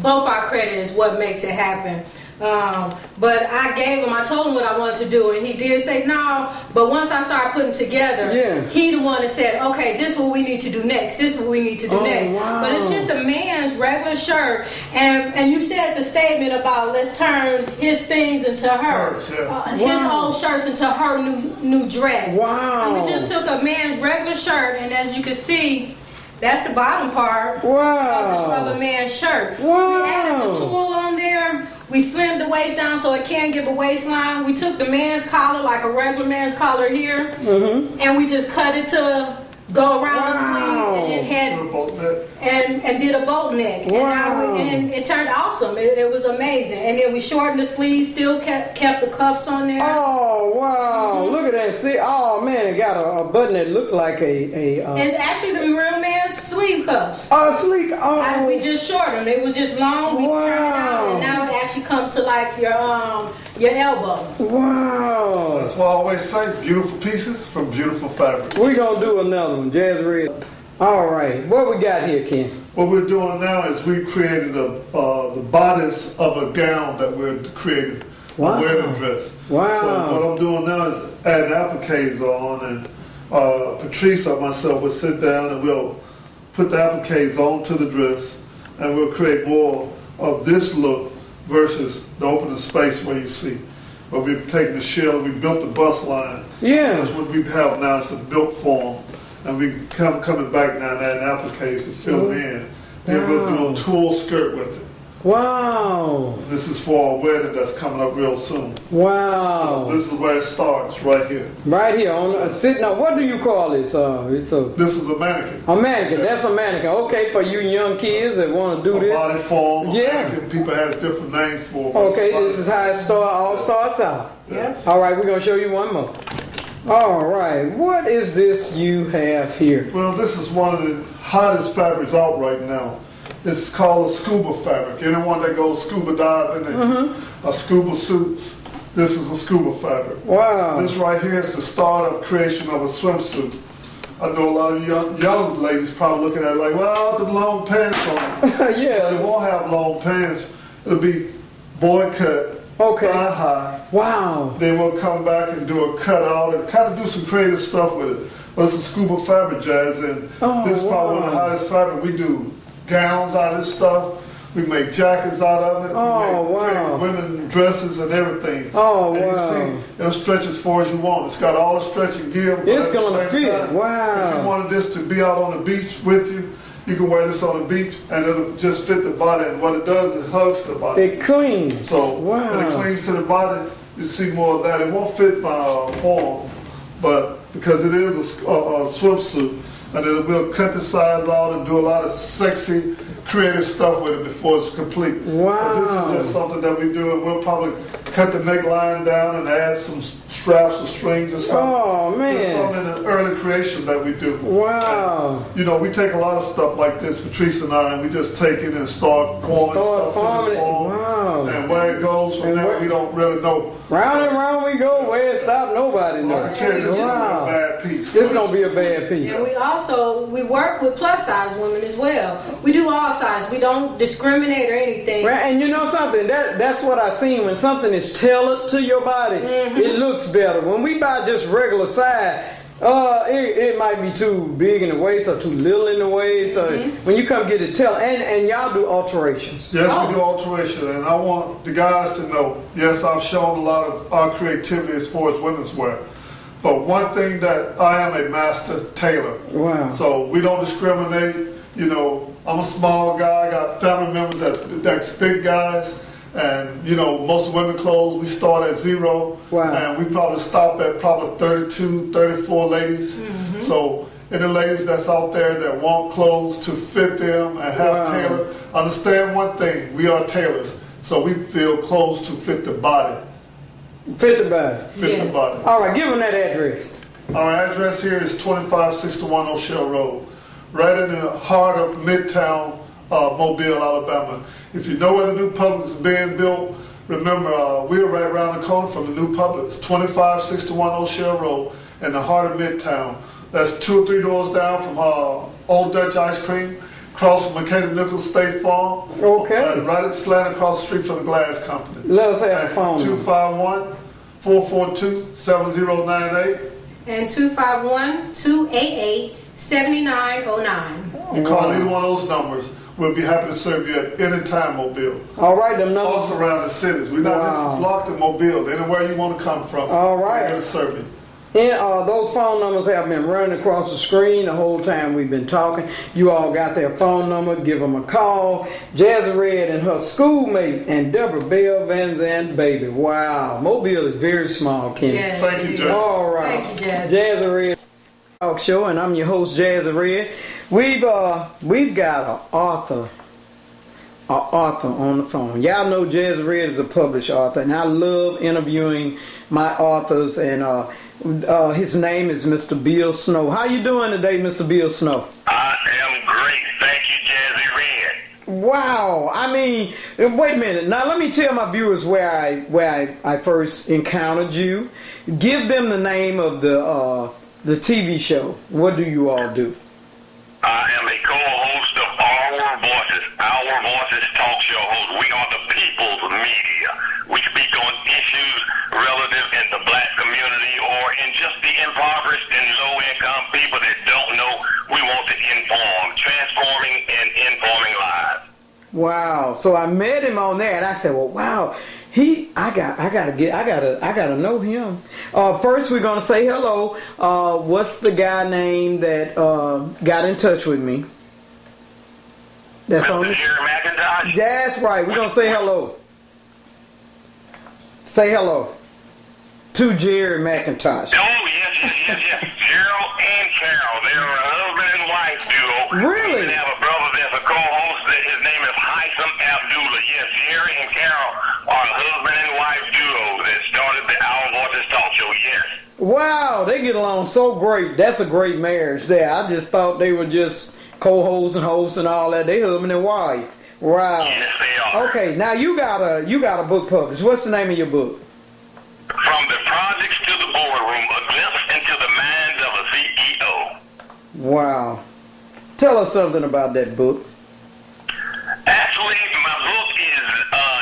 both our credit is what makes it happen. But I told him what I wanted to do, and he did say no. But once I started putting together, he the one that said, okay, this is what we need to do next. This is what we need to do next. Wow. But it's just a man's regular shirt. And you said the statement about let's turn his things into her, his old shirts into her new dress. Wow. And we just took a man's regular shirt, and as you can see, that's the bottom part of a man's shirt. Wow. We added the tulle on there. We slimmed the waist down so it can give a waistline. We took the man's collar, like a regular man's collar here, and we just cut it to go around the sleeve, and did a boat neck. And it turned awesome. It was amazing. And then we shortened the sleeve, still kept the cuffs on there. Oh, wow. Look at that. See, oh, man, it got a button that looked like It's actually the real man's sleeve cuffs. Oh, sleek. Oh. And we just shortened. It was just long. We turned it out, and now it actually comes to like your elbow. Wow. That's why I always say beautiful pieces from beautiful fabric. We're going to do another one, Jazzy Red. All right. What we got here, Ken? What we're doing now is we created the bodice of a gown that we're creating, a wedding dress. Wow. So what I'm doing now is adding appliques on, and Patrice or myself will sit down and we'll put the appliques onto the dress, and we'll create more of this look versus the open space where you see. But we've taken the shell, we built the bust line. Yeah. That's what we have now, it's the built form. And we coming back now and adding appliques to fill it in. Then we'll do a tulle skirt with it. Wow. This is for a wedding that's coming up real soon. Wow. So this is where it starts, right here. Right here, on sitting on, what do you call this? This is a mannequin. A mannequin, that's a mannequin. Okay, for you young kids that want to do this. Body form. Yeah. Mannequin. People has different names for it. Okay, this is how it all starts out. Yes. All right, we're going to show you one more. All right, what is this you have here? Well, this is one of the hottest fabrics out right now. It's called a scuba fabric. Anyone that goes scuba diving and a scuba suits, this is a scuba fabric. Wow. This right here is the startup creation of a swimsuit. I know a lot of young ladies probably looking at it like, well, the long pants on. Yeah. But it won't have long pants. It'll be boy cut. Okay. Thigh high. Wow. Then we'll come back and do a cutout and kind of do some creative stuff with it. But it's a scuba fabric, Jazz, and this is probably one of the hottest fabric. We do gowns out of this stuff. We make jackets out of it. Oh, we make wow. women dresses and everything. Oh, and wow. you see, it'll stretch as far as you want. It's got all the stretching gear. But It's at the going to same fit. time, Wow. If you wanted this to be out on the beach with you, you can wear this on the beach and it'll just fit the body. And what it does, it hugs the body. It cleans. So wow. when it clings to the body, you see more of that. It won't fit my form, but because it is a swimsuit, and we'll cut the sides out and do a lot of sexy, creative stuff with it before it's complete. Wow. But this is just something that we do, and we'll probably cut the neckline down and add some straps or strings or something. Oh, Just man. something in the early creation that we do. Wow. You know, we take a lot of stuff like this, Patrice and I, and we just take it and start forming stuff to forming this it. form. Wow. And where it goes from And there, where- we don't really know. Round and round we go. Where it stop, nobody I knows. can tell you, this is going to be Wow. a bad piece. This gonna be a bad piece. And we work with plus size women as well. We do all sizes. We don't discriminate or anything. Right, and you know something, that's what I seen. When something is tailored to your body, it looks better. When we buy just regular size, it might be too big in the waist or too little in the waist. So when you come get it tailored, and y'all do alterations. Yes, we do alteration, and I want the guys to know, yes, I've shown a lot of our creativity as far as women's wear. But one thing that I am a master tailor. Wow. So we don't discriminate. You know, I'm a small guy. I got family members that's big guys. And, you know, most women clothes, we start at 0. Wow. And we probably stop at probably 32, 34 ladies. So any ladies that's out there that want clothes to fit them and have Wow. tailored, understand one thing, we are tailors. So we feel clothes to fit the body. Fit the body. Fit the Yes. body. All right, give them that address. Our address here is 2561 O'Shell Road, right in the heart of Midtown, Mobile, Alabama. If you know where the new Publix is being built, remember we're right around the corner from the new Publix, 2561 O'Shell Road, in the heart of Midtown. That's 2 or 3 doors down from Old Dutch Ice Cream, across from McKenna Nichols State Farm. Okay. Right at the slant across the street from the glass company. Let us have a phone number. 251-442-7098. And 251-288-7909. You call either one of those numbers. We'll be happy to serve you at any time, Mobile. All right, them numbers. Also around the cities. We're not Wow. just locked in Mobile. Anywhere you want to come from. All right. We're here to serve you. And those phone numbers have been running across the screen the whole time we've been talking. You all got their phone number. Give them a call. Jazzy Red and her schoolmate and Deborah Bell Van Zandt baby. Wow, Mobile is very small, Kenny. Yes. Thank you, Jazzy. All right. Thank you, Jazzy. Jazzy Red Talk Show, and I'm your host, Jazzy Red. We've got an author on the phone. Y'all know Jazzy Red is a published author, and I love interviewing my authors. And his name is Mr. Bill Snow. How you doing today, Mr. Bill Snow? I am great. Thank you, Jazzy Red. Wow. I mean, wait a minute. Now let me tell my viewers where I first encountered you. Give them the name of the TV show. What do you all do? I am a co-host of Our Voices talk show host. We are the people's media. We speak on issues relative in the black community or in just the impoverished and low-income people that don't know. We want to inform, transforming and informing lives. Wow. So I met him on there, and I said, "Well, wow, I gotta know him." First, we're gonna say hello. What's the guy name that got in touch with me? That's on Mr. the. Jerry McIntosh? That's right. We're gonna say hello. Say hello to Jerry McIntosh. Oh, yes. Gerald and Carol. They're a husband and wife duo. Really? We have a brother that's a co-host. His name is Haitham Abdullah. Yes, Jerry and Carol are a husband and wife duo that started the Our Voices talk show. Yes. Wow, they get along so great. That's a great marriage there. I just thought they were just co-hosts and hosts and all that. They husband and wife. Wow. Yes, they are. Okay, now you got a book published. What's the name of your book? From the projects to the boardroom, a glimpse into the mind of a CEO. Wow. Tell us something about that book. Actually, my book is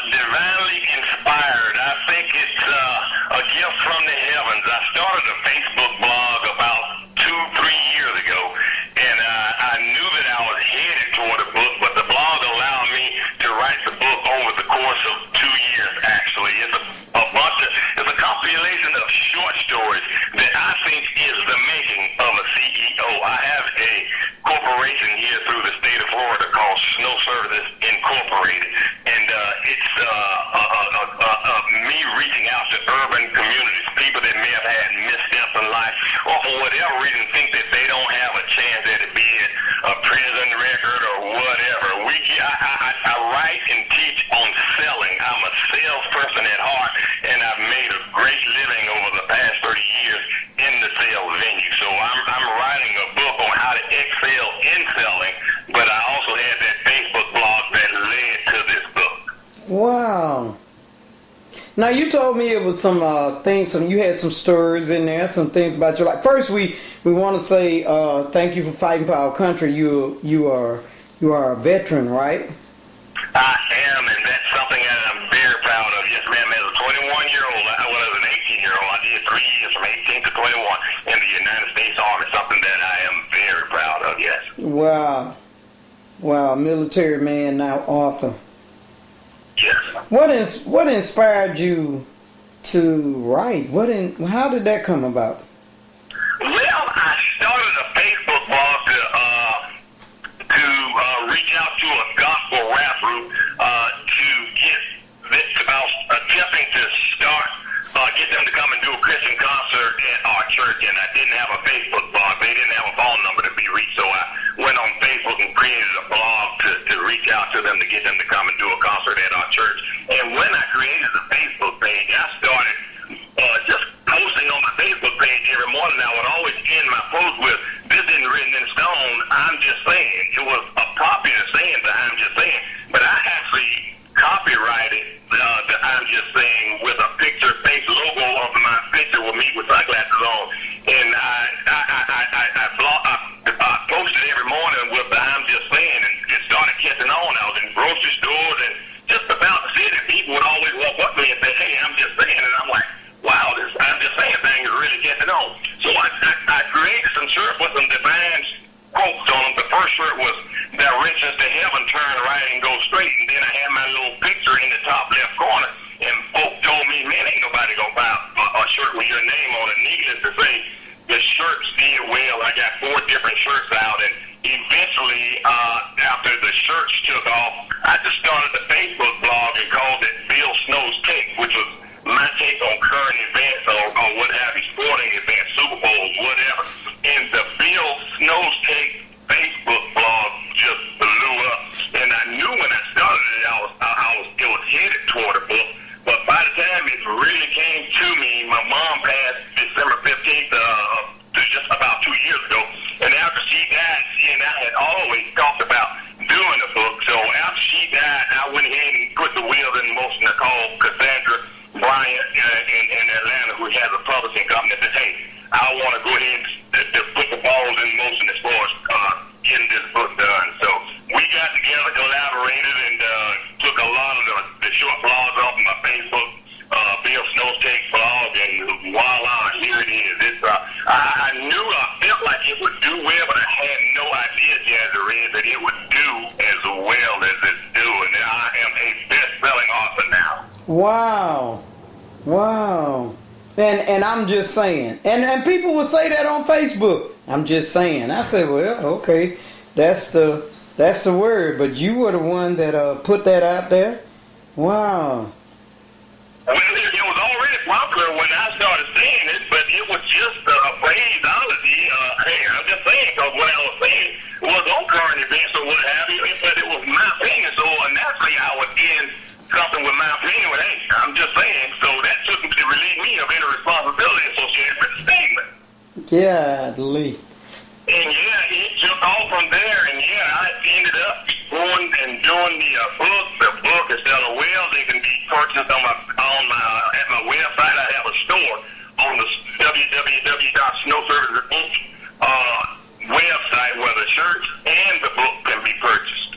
divinely inspired. I think it's a gift from the heavens. I started a Facebook blog about 2-3 years ago, and I knew that I was headed toward a book, but the blog allowed me to write the book over the course of 2 years, actually. It's it's a compilation of short stories that I think is the making of a CEO. I have a corporation here through the state of Florida called Snow Services Incorporated, and it's me reaching out to urban communities, people that may have had missteps in life, or for whatever reason think that they don't have a chance at it, be it a prison record or whatever. write and teach on selling. I'm a salesperson at heart, and I've made a great living over the past 30 years in the sales venue. So I'm writing a book on how to excel in selling, but I also had that Facebook blog that led to this book. Wow. Now you told me it was some things, you had some stories in there, some things about your life. First, we want to say thank you for fighting for our country. You are a veteran, right? I am, and that's something that I'm very proud of. Yes, ma'am. As a 21-year-old, as an 18-year-old, I did 3 years from 18 to 21 in the United States Army. Something that I am very proud of. Yes. Wow, military man, now author. Yes. What inspired you to write? How did that come about? Well, I started a Facebook blog to reach out to a gospel rap group to get this about attempting to get them to come and do a Christian concert at our church, and I didn't have a Facebook blog. They didn't have a phone number to be reached, so I went on Facebook and created a blog to reach out to them to get them to come and do a concert at our church. And when I created the Facebook page, I started just posting on my Facebook page every morning. I would always end my post with, "This isn't written in stone, I'm just saying." It was a popular saying, the "I'm just saying," but I actually copyrighted the "I'm just saying" with a face logo of my picture with me with sunglasses on, and I posted every morning with the "I'm just saying," and it started catching on. I was in grocery stores and just about the city. People would always walk up to me and say, "Hey, I'm just saying," and I'm like, wow, this "I'm just saying" thing is really catching on. So I created some shirts with some divine quotes on them. The first shirt was, "Directions to heaven, turn right and go straight," and then I had my little picture in the top left corner, and folks told me, "Man, ain't nobody gonna buy a shirt with your name on it." Needless to say, the shirts did well. I got 4 different shirts out, and eventually, after the shirts took off, I just started the Facebook blog and called it Bill Snow's Take, which was my take on current events or what have you, sporting events, Super Bowls, whatever. And the Bill Snow's Take Facebook blog just blew up. And I knew when I started it, it was headed toward a book. But by the time it really came to me, my mom passed December 15th, just about 2 years ago. And after she died, she and I had always talked about doing a book. So after she died, I went ahead and put the wheels in motion. I called Cassandra Bryant in Atlanta, who has a publishing company, that said, "Hey, I want to go ahead and put the balls in motion as far as getting this book done." So we got together, collaborated, and took a lot of the short blogs off of my Facebook, Bill Snow's Take blog, and voila, here it is. I knew, I felt like it would do well, but I had no idea, Jazzy, that it would do as well as it's doing. And I am a best-selling author now. Wow. And I'm just saying. And people would say that on Facebook. I'm just saying. I said, well, okay, that's the word. But you were the one that put that out there. Wow. Well, it was already popular when I started saying it, but it was just a phraseology. Hey, I'm just saying, because what I was saying was on current events or what have you, but it was my opinion, so naturally I would end something with my opinion with, "Hey, I'm just saying." So that took to relieve me of any responsibility associated with the statement. Golly. And yeah, it took off from there, and yeah, I ended up going and doing the book. The book is selling well. They can be purchased at my website. I have a store on the www.snowservices.inc website where the shirts and the book can be purchased.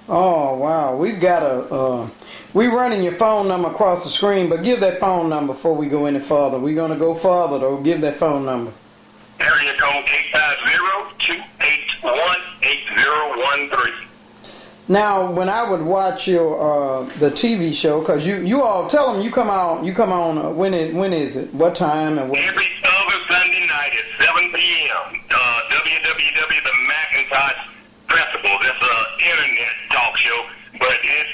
Oh wow, we've got we're running your phone number across the screen, but give that phone number before we go any further. We're gonna go further though. Give that phone number. Area code 850-281-8013. Now, when I would watch your the TV show, because you all tell them you come on when is it? What time and what? Every other Sunday night at 7 p.m. www. The Macintosh Principle. That's an internet talk show, but it's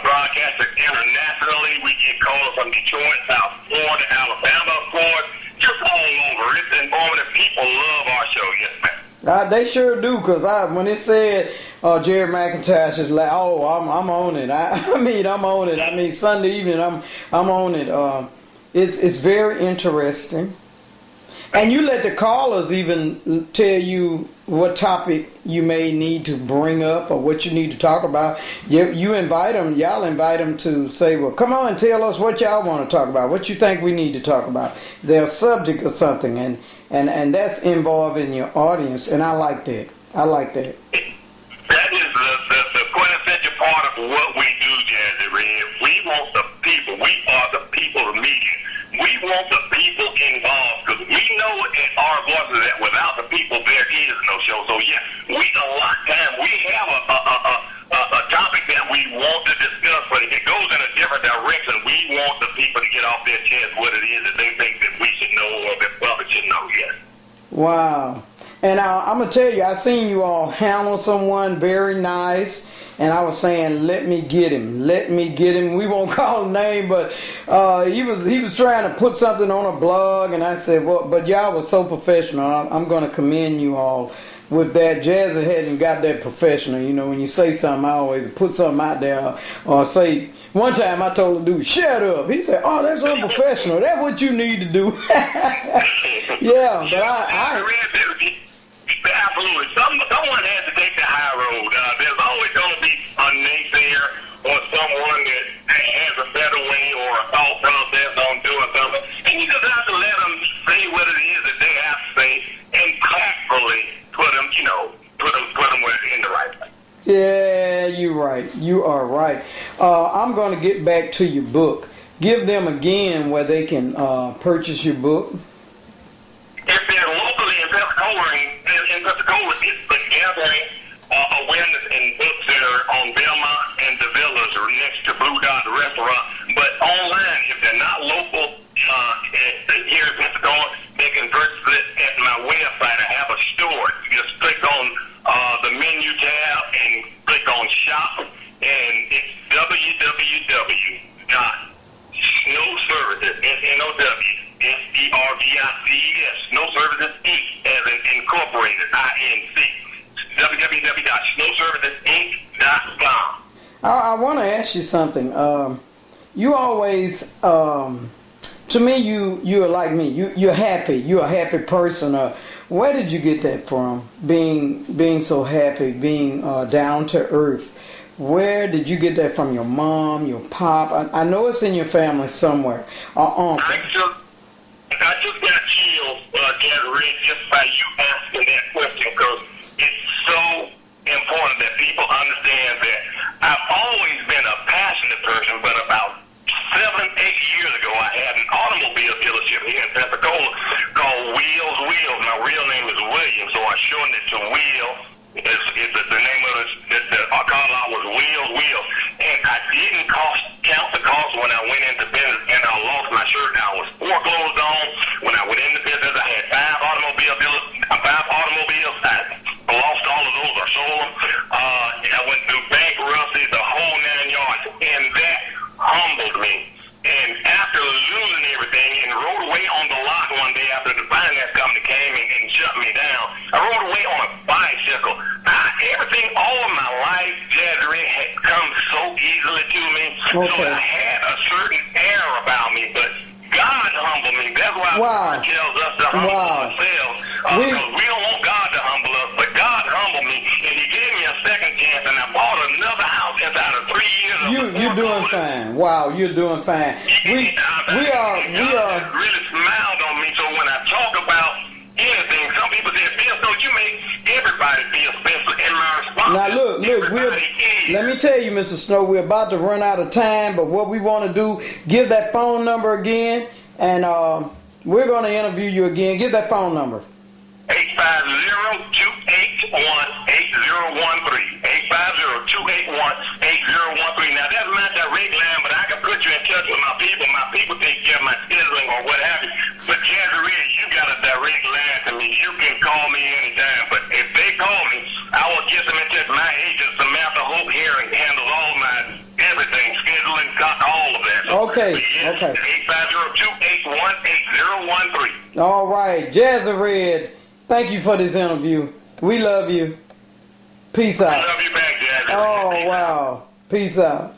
broadcasted internationally. We get calls from Detroit, South Florida, Alabama, of course, just all over. It's informative. People love our show. Yes, ma'am. They sure do, because when it said Jerry McIntosh is like, oh, I'm on it. I mean, I'm on it. I mean, Sunday evening, I'm on it. It's very interesting. And you let the callers even tell you what topic you may need to bring up or what you need to talk about. You invite them, y'all invite them to say, well, come on and tell us what y'all want to talk about, what you think we need to talk about, their subject or something. And that's involving your audience, and I like that. I like that. That is the quintessential part of what we do, Jazzy Red. We want the people. We are the people's media. We want the people involved because we know in our voices that without the people there is no show. So yeah, we a lot of times we have a topic that we want to discuss, but if it goes in a different direction, we want the people to get off their chest what it is that they think that we should know or that public should know. Yes. Wow. And I'm going to tell you, I seen you all handle someone very nice, and I was saying, let me get him. Let me get him. We won't call him name, but he was trying to put something on a blog, and I said, well, but y'all was so professional. I'm going to commend you all with that. Jazzy hadn't got that professional. You know, when you say something, I always put something out there or say, one time I told the dude, shut up. He said, oh, that's unprofessional. That's what you need to do. Yeah, but I absolutely. Someone has to take the high road. There's always going to be a naysayer or someone that has a better way or a thought process on doing something. And you just have to let them say what it is that they have to say and tactfully put them, put them in the right place. Yeah, you're right. You are right. I'm going to get back to your book. Give them again where they can purchase your book. If they're locally in Pensacola, it's the Gathering Awareness and Books that are on Belmont and the Villas or next to Blue Dot Restaurant. But online, if they're not local here in Pensacola, they can purchase it at my website. I have a store. Just click on the menu tab and click on Shop, and it's www.snowservices, SNOWSERVICES, Snow Services Inc. as in incorporated, INC. www.snowservicesinc.com. I want to ask you something. You always, to me, you're like me. You're happy. You're a happy person. Where did you get that from? Being so happy, being down to earth. Where did you get that from? Your mom, your pop? I know it's in your family somewhere. Uncle. I just got chills, Red, just by you asking that question, because it's so important that people understand that I've always been a passionate person, but about 7-8 years ago, I had an automobile dealership here in Pensacola called Wheels. My real name is William, so I shortened it to Wheel. The name of the car lot was Wheels. And I didn't count the cost when I went into business, and I lost my shirt. I was foreclosed on. When I went into business, I had 5 automobiles. I lost all of those. I sold them. I went through bankruptcy, the whole 9 yards, and that humbled me. And after losing everything and rode away on the lot one day after the finance company came and shut me down, I rode away on a bicycle. Everything all of my life, Jazzy, had come so easily to me. Okay. So I had a certain air about me, but God humbled me. That's why God tells us to humble ourselves. Because we don't want God to humble us, but God humbled me, and He gave me a second chance, and I bought another house inside of 3 years. You're doing fine. Wow, you're doing fine. We are really smiled on me. So when I talk about anything, some people say, "Bill, so you make everybody feel special." And my response now look, let me tell you, Mr. Snow, we're about to run out of time, but what we want to do, give that phone number again, and we're going to interview you again. Give that phone number. 850-281-8013. 850-281-8013. Now, that's my direct line, but I can put you in touch with my people. My people take care of my scheduling or what have you. But, Jazzy, you got a direct line to me. You can call me anytime. But if they call me, I will get them in touch. My agent, Samantha Hope here, and handles all my everything, scheduling, all of that. Okay. Yes, Okay. 850-281-8013. All right. Jazzy Red, thank you for this interview. We love you. Peace I out. love you back, Jazzy. Oh, wow. Peace out.